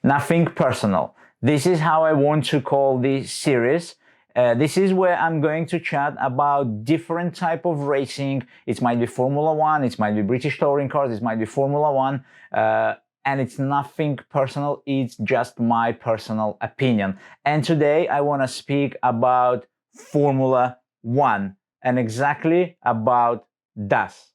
Nothing personal. This is how I want to call this series. This is where I'm going to chat about different type of racing. It might be Formula One, it might be British touring cars, it might be Formula One, and it's nothing personal. It's just my personal opinion. And today I want to speak about Formula One and exactly about DAS.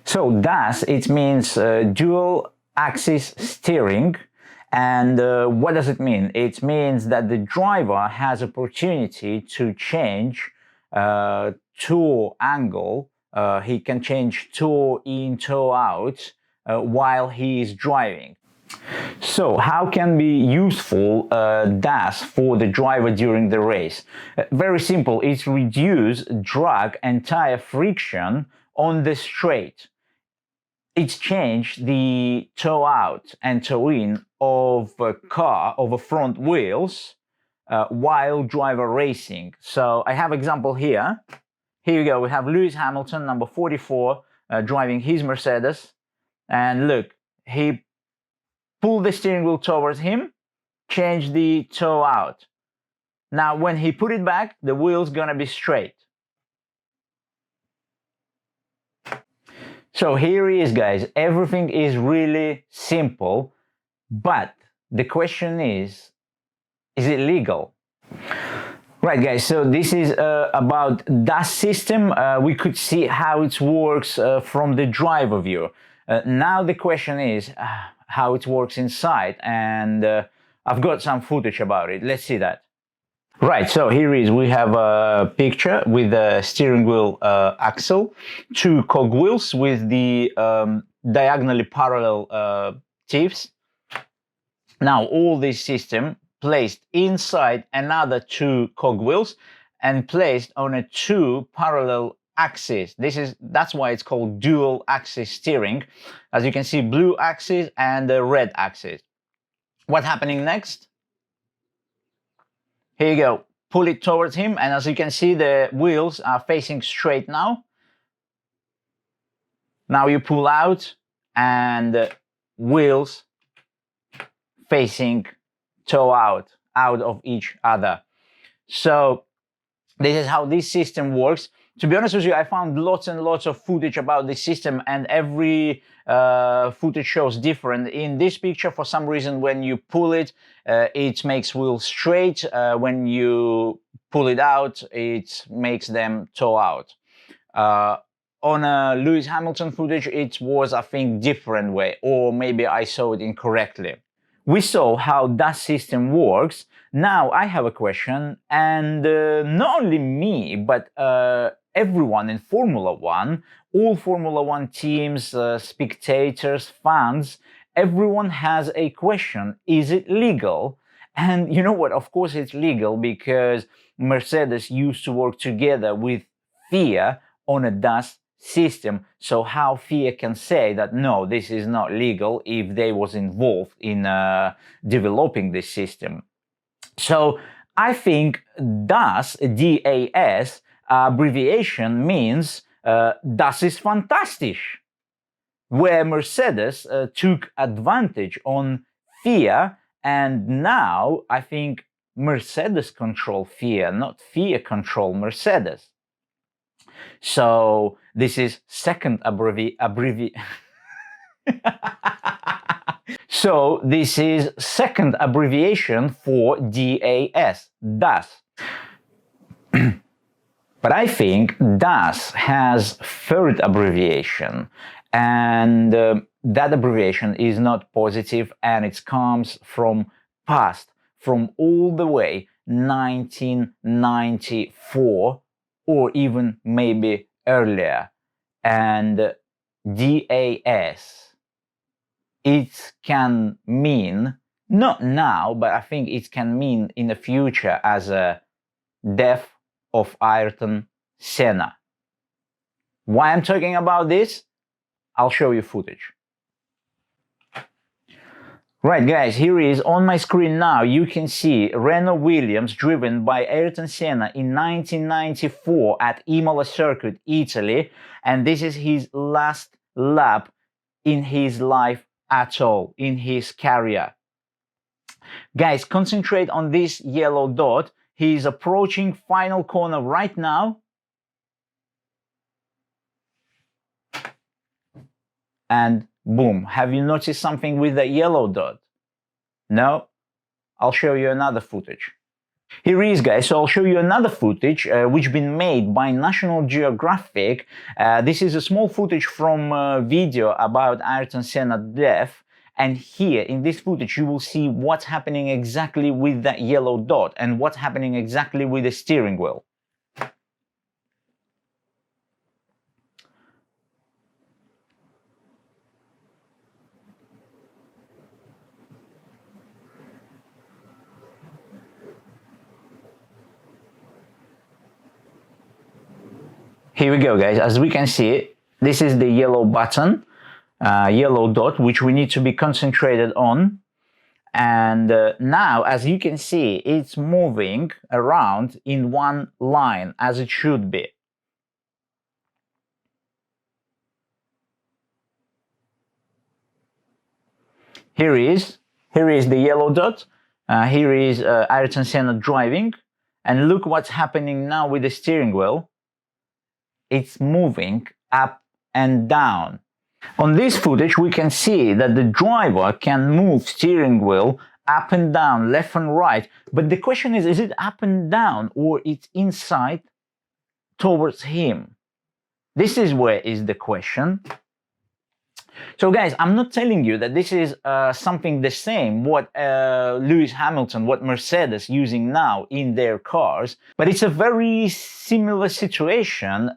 So DAS, it means dual axis steering. And what does it mean? It means that the driver has opportunity to change toe angle. He can change toe in, toe out while he is driving. So how can be useful DAS for the driver during the race? Very simple. It's reduce drag and tire friction on the straight. It's changed the toe out and toe in of a car, of a front wheels, while driver racing. So I have example here. Here you go. We have Lewis Hamilton, number 44, driving his Mercedes. And look, he pulled the steering wheel towards him, changed the toe out. Now, when he put it back, the wheel's gonna be straight. So here he is, guys. Everything is really simple, but the question is it legal? Right, guys, so this is about DAS system. We could see how it works from the driver view. Now the question is how it works inside, and I've got some footage about it. Let's see that. Right, so here is, we have a picture with the steering wheel axle, two cogwheels with the diagonally parallel tips. Now all this system placed inside another two cogwheels and placed on a two parallel axis. That's why it's called dual axis steering. As you can see, blue axis and the red axis. What's happening next? Here you go, pull it towards him, and as you can see, the wheels are facing straight now. Now you pull out, and the wheels facing toe out of each other. So this is how this system works. To be honest with you, I found lots and lots of footage about this system, and every footage shows different. In this picture, for some reason, when you pull it, it makes wheels straight. When you pull it out, it makes them toe out. On Lewis Hamilton footage, it was, I think, different way, or maybe I saw it incorrectly. We saw how that system works. Now I have a question, and not only me, but everyone in Formula One, all Formula One teams, spectators, fans, everyone has a question. Is it legal? And you know what? Of course it's legal, because Mercedes used to work together with FIA on a DAS system. So how FIA can say that no, this is not legal if they was involved in developing this system? So I think DAS, D-A-S, abbreviation means Das ist fantastisch, where Mercedes took advantage on FIA, and now I think Mercedes control FIA, not FIA control Mercedes. So this is second So this is second abbreviation for DAS, DAS. But I think DAS has third abbreviation, and that abbreviation is not positive, and it comes from past, from all the way 1994, or even maybe earlier. And DAS, it can mean, not now, but I think it can mean in the future as a death of Ayrton Senna. Why I'm talking about this? I'll show you footage. Right guys, here is on my screen now, you can see Renault Williams driven by Ayrton Senna in 1994 at Imola Circuit, Italy, and this is his last lap in his life at all, in his career. Guys, concentrate on this yellow dot. He is approaching final corner right now. And boom, have you noticed something with the yellow dot? No? I'll show you another footage. Here is, guys, so I'll show you another footage which been made by National Geographic. This is a small footage from a video about Ayrton Senna death. And here in this footage you will see what's happening exactly with that yellow dot and what's happening exactly with the steering wheel. Here we go, guys. As we can see, this is the yellow button, yellow dot, which we need to be concentrated on. And now, as you can see, it's moving around in one line, as it should be. Here is the yellow dot. Here is Ayrton Senna driving. And look what's happening now with the steering wheel. It's moving up and down. On this footage, we can see that the driver can move steering wheel up and down, left and right. But the question is it up and down or it's inside towards him? This is where is the question. So guys, I'm not telling you that this is something the same what Lewis Hamilton, what Mercedes using now in their cars, but it's a very similar situation.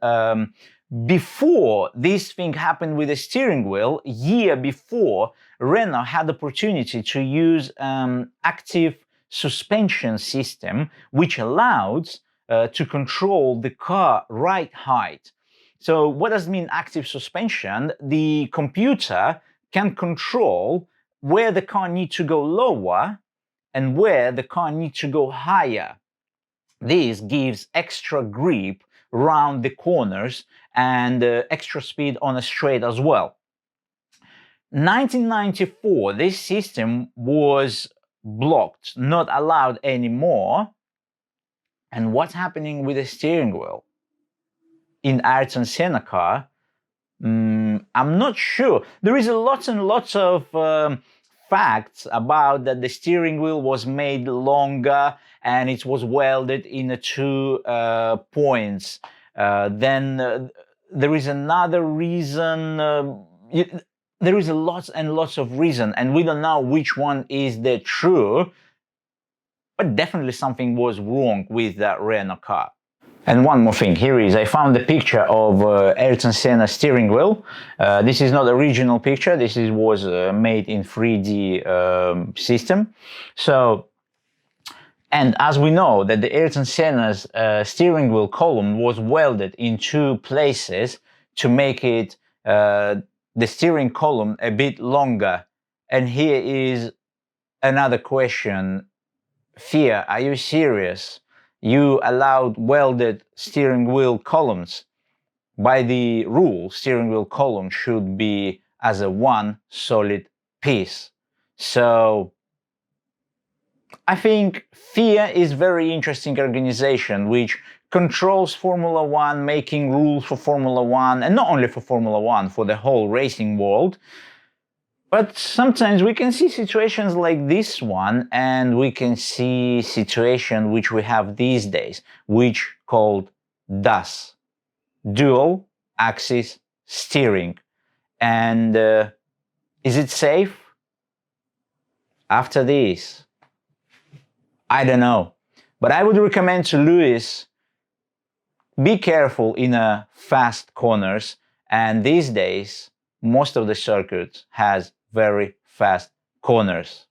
Before this thing happened with the steering wheel, year before, Renault had the opportunity to use active suspension system, which allowed to control the car ride height. So what does it mean active suspension? The computer can control where the car needs to go lower and where the car needs to go higher. This gives extra grip around the corners and extra speed on a straight as well. 1994, this system was blocked, not allowed anymore. And what's happening with the steering wheel? In Ayrton Senna car, I'm not sure. There is a lots and lots of facts about that the steering wheel was made longer and it was welded in 2 points. Then there is another reason. There is lots and lots of reason, and we don't know which one is the true. But definitely something was wrong with that Renault car. And one more thing, here is, I found the picture of Ayrton Senna steering wheel. This is not the original picture, this was made in 3D system. So, and as we know that the Ayrton Senna's steering wheel column was welded in 2 places to make it the steering column a bit longer. And here is another question. Fear, are you serious? You allowed welded steering wheel columns. By the rule, steering wheel column should be as a one solid piece. So I think FIA is very interesting organization which controls Formula One, making rules for Formula One, and not only for Formula One, for the whole racing world. But sometimes we can see situations like this one, and we can see situation which we have these days, which called DAS, dual axis steering. And is it safe? After this, I don't know. But I would recommend to Lewis, be careful in fast corners. And these days, most of the circuits has very fast corners.